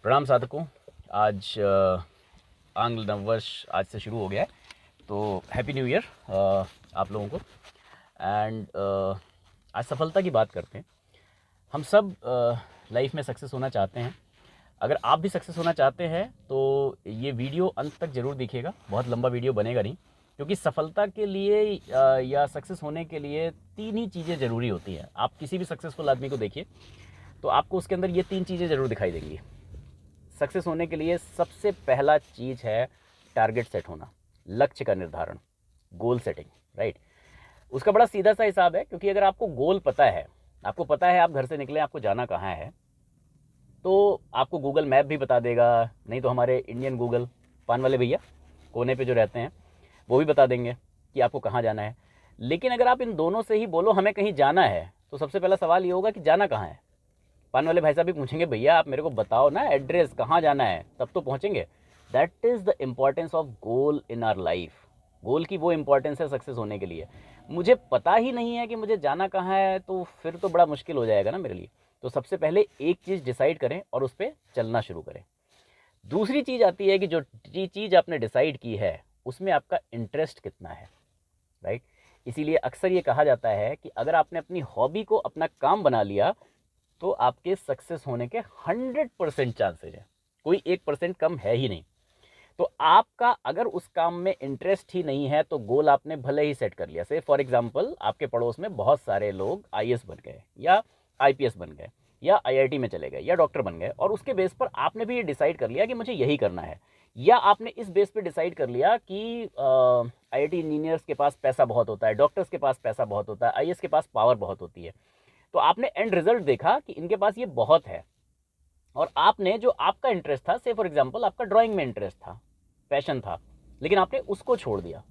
प्रणाम साधकों। आज आंग्ल नववर्ष आज से शुरू हो गया है, तो हैप्पी न्यू ईयर आप लोगों को। एंड आज सफलता की बात करते हैं। हम सब लाइफ में सक्सेस होना चाहते हैं। अगर आप भी सक्सेस होना चाहते हैं तो ये वीडियो अंत तक ज़रूर देखिएगा। बहुत लंबा वीडियो बनेगा नहीं, क्योंकि सफलता के लिए या सक्सेस होने के लिए 3 ही चीज़ें ज़रूरी होती हैं। आप किसी भी सक्सेसफुल आदमी को देखिए तो आपको उसके अंदर ये 3 चीज़ें ज़रूर दिखाई देंगी। सक्सेस होने के लिए सबसे पहला चीज़ है टारगेट सेट होना, लक्ष्य का निर्धारण, गोल सेटिंग, राइट। उसका बड़ा सीधा सा हिसाब है, क्योंकि अगर आपको गोल पता है, आपको पता है आप घर से निकले आपको जाना कहाँ है, तो आपको गूगल मैप भी बता देगा। नहीं तो हमारे इंडियन गूगल पान वाले भैया कोने पे जो रहते हैं वो भी बता देंगे कि आपको कहाँ जाना है। लेकिन अगर आप इन दोनों से ही बोलो हमें कहीं जाना है, तो सबसे पहला सवाल ये होगा कि जाना कहाँ है। पान वाले भाई साहब भी पूछेंगे भैया आप मेरे को बताओ ना एड्रेस, कहाँ जाना है, तब तो पहुँचेंगे। That is the importance of goal in our life. Goal की वो इम्पॉर्टेंस है सक्सेस होने के लिए। मुझे पता ही नहीं है कि मुझे जाना कहाँ है, तो फिर तो बड़ा मुश्किल हो जाएगा ना मेरे लिए। तो सबसे पहले एक चीज़ डिसाइड करें और उस पर चलना शुरू करें। दूसरी चीज़ आती है कि जो चीज़ आपने डिसाइड की है उसमें आपका इंटरेस्ट कितना है, राइट। इसीलिए अक्सर ये कहा जाता है कि अगर आपने अपनी हॉबी को अपना काम बना लिया तो आपके सक्सेस होने के 100% चांसेज हैं। कोई 1% कम है ही नहीं। तो आपका अगर उस काम में इंटरेस्ट ही नहीं है तो गोल आपने भले ही सेट कर लिया। से फॉर एग्जांपल आपके पड़ोस में बहुत सारे लोग आईएएस बन गए या आईपीएस बन गए या आईआईटी में चले गए या डॉक्टर बन गए, और उसके बेस पर आपने भी ये डिसाइड कर लिया कि मुझे यही करना है। या आपने इस बेस पे डिसाइड कर लिया कि आईआईटी इंजीनियर्स के पास पैसा बहुत होता है, डॉक्टर्स के पास पैसा बहुत होता है, आईएएस के पास पावर बहुत होती है। तो आपने एंड रिजल्ट देखा कि इनके पास ये बहुत है, और आपने जो आपका इंटरेस्ट था, से फॉर एग्जांपल आपका ड्राइंग में इंटरेस्ट था, पैशन था, लेकिन आपने उसको छोड़ दिया।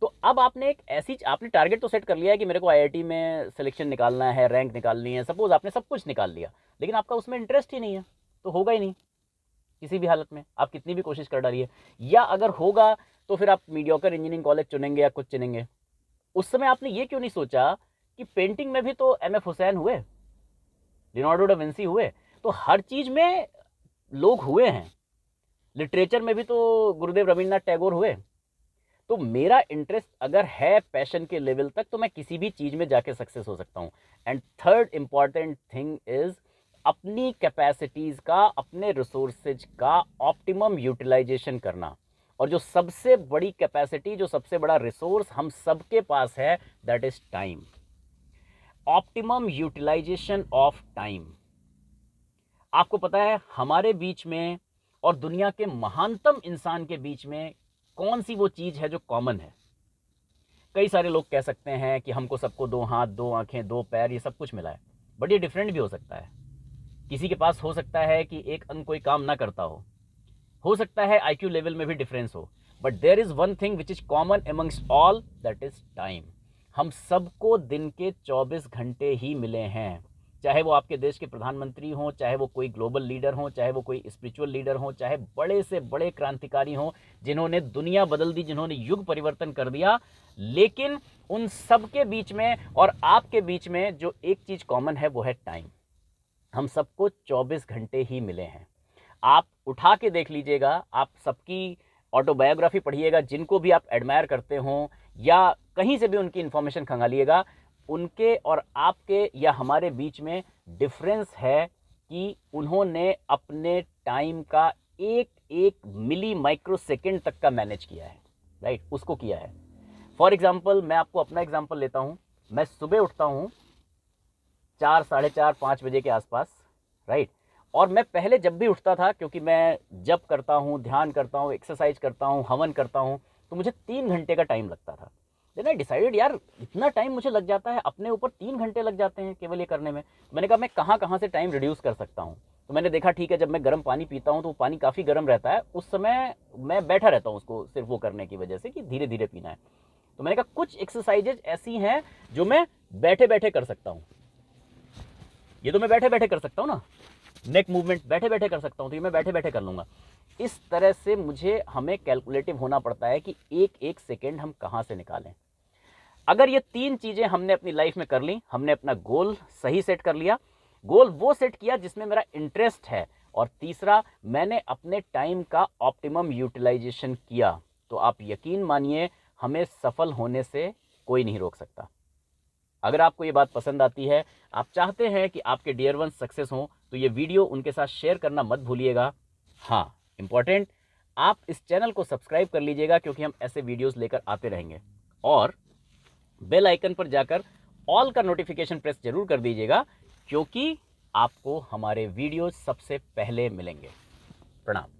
तो अब आपने एक ऐसी आपने टारगेट तो सेट कर लिया है कि मेरे को आईआईटी में सिलेक्शन निकालना है, रैंक निकालनी है, सपोज आपने सब कुछ निकाल लिया, लेकिन आपका उसमें इंटरेस्ट ही नहीं है, तो होगा ही नहीं किसी भी हालत में, आप कितनी भी कोशिश कर डालिए। या अगर होगा तो फिर आप मीडियोकर इंजीनियरिंग कॉलेज चुनेंगे या कुछ चुनेंगे। उस समय आपने ये क्यों नहीं सोचा कि पेंटिंग में भी तो एमएफ हुसैन हुए, लियोनार्डो डा विंसी हुए, तो हर चीज में लोग हुए हैं। लिटरेचर में भी तो गुरुदेव रविन्द्रनाथ टैगोर हुए। तो मेरा इंटरेस्ट अगर है पैशन के लेवल तक, तो मैं किसी भी चीज में जाके सक्सेस हो सकता हूं। And third important thing is अपनी कैपेसिटीज का, अपने रिसोर्सेज का ऑप्टिमम यूटिलाइजेशन करना। और जो सबसे बड़ी कैपेसिटी, जो सबसे बड़ा रिसोर्स हम सबके पास है, that is time. Optimum utilization of time. आपको पता है हमारे बीच में और दुनिया के महानतम इंसान के बीच में कौन सी वो चीज है जो कॉमन है? कई सारे लोग कह सकते हैं कि हमको सबको 2 हाथ, 2 आंखें, 2 पैर, ये सब कुछ मिला है, बट ये डिफरेंट भी हो सकता है। किसी के पास हो सकता है कि एक अंग कोई काम ना करता हो सकता है आईक्यू लेवल में भी डिफरेंस हो, but there is one thing which is common amongst all, that is time. हम सबको दिन के 24 घंटे ही मिले हैं। चाहे वो आपके देश के प्रधानमंत्री हों, चाहे वो कोई ग्लोबल लीडर हों, चाहे वो कोई स्पिरिचुअल लीडर हों, चाहे बड़े से बड़े क्रांतिकारी हों जिन्होंने दुनिया बदल दी, जिन्होंने युग परिवर्तन कर दिया, लेकिन उन सब के बीच में और आपके बीच में जो एक चीज कॉमन है वो है टाइम। हम सबको 24 घंटे ही मिले हैं। आप उठा के देख लीजिएगा, आप सबकी ऑटोबायोग्राफी पढ़िएगा, जिनको भी आप एडमायर करते हों या कहीं से भी उनकी इंफॉर्मेशन खंगालिएगा, उनके और आपके या हमारे बीच में डिफरेंस है कि उन्होंने अपने टाइम का एक एक मिली माइक्रो सेकेंड तक का मैनेज किया है, राइट, उसको किया है। फॉर एग्जाम्पल मैं आपको अपना एग्जाम्पल लेता हूं। मैं सुबह उठता हूं 4, साढ़े 4, 5 बजे के आसपास, राइट। और मैं पहले जब भी उठता था, क्योंकि मैं जप करता हूँ, ध्यान करता हूँ, एक्सरसाइज करता हूँ, हवन करता हूँ, तो मुझे 3 घंटे का टाइम लगता था। देन आई डिसाइडेड यार इतना टाइम मुझे लग जाता है, अपने ऊपर 3 घंटे लग जाते हैं केवल ये करने में। मैंने कहा मैं कहाँ से टाइम रिड्यूस कर सकता हूँ। तो मैंने देखा ठीक है, जब मैं गर्म पानी पीता हूँ तो पानी काफ़ी गर्म रहता है, उस समय मैं बैठा रहता हूँ उसको सिर्फ वो करने की वजह से कि धीरे धीरे पीना है। तो मैंने कहा कुछ एक्सरसाइजेज ऐसी हैं जो मैं बैठे बैठे कर सकता हूँ। ये तो मैं बैठे बैठे कर सकता हूँ ना, नेक मूवमेंट बैठे बैठे कर सकता हूँ, तो ये मैं बैठे बैठे कर लूँगा। इस तरह से हमें कैलकुलेटिव होना पड़ता है कि एक एक सेकेंड हम कहाँ से निकालें। अगर ये 3 चीज़ें हमने अपनी लाइफ में कर ली, हमने अपना गोल सही सेट कर लिया, गोल वो सेट किया जिसमें मेरा इंटरेस्ट है, और तीसरा, मैंने अपने टाइम का ऑप्टिमम यूटिलाइजेशन किया। तो आप यकीन मानिए, हमें सफल होने से कोई नहीं रोक सकता। अगर आपको ये बात पसंद आती है, आप चाहते हैं कि आपके डियर वन सक्सेस हों, तो ये वीडियो उनके साथ शेयर करना मत भूलिएगा। हाँ, इम्पॉर्टेंट, आप इस चैनल को सब्सक्राइब कर लीजिएगा, क्योंकि हम ऐसे वीडियोस लेकर आते रहेंगे। और बेल आइकन पर जाकर ऑल का नोटिफिकेशन प्रेस जरूर कर दीजिएगा, क्योंकि आपको हमारे वीडियोस सबसे पहले मिलेंगे। प्रणाम।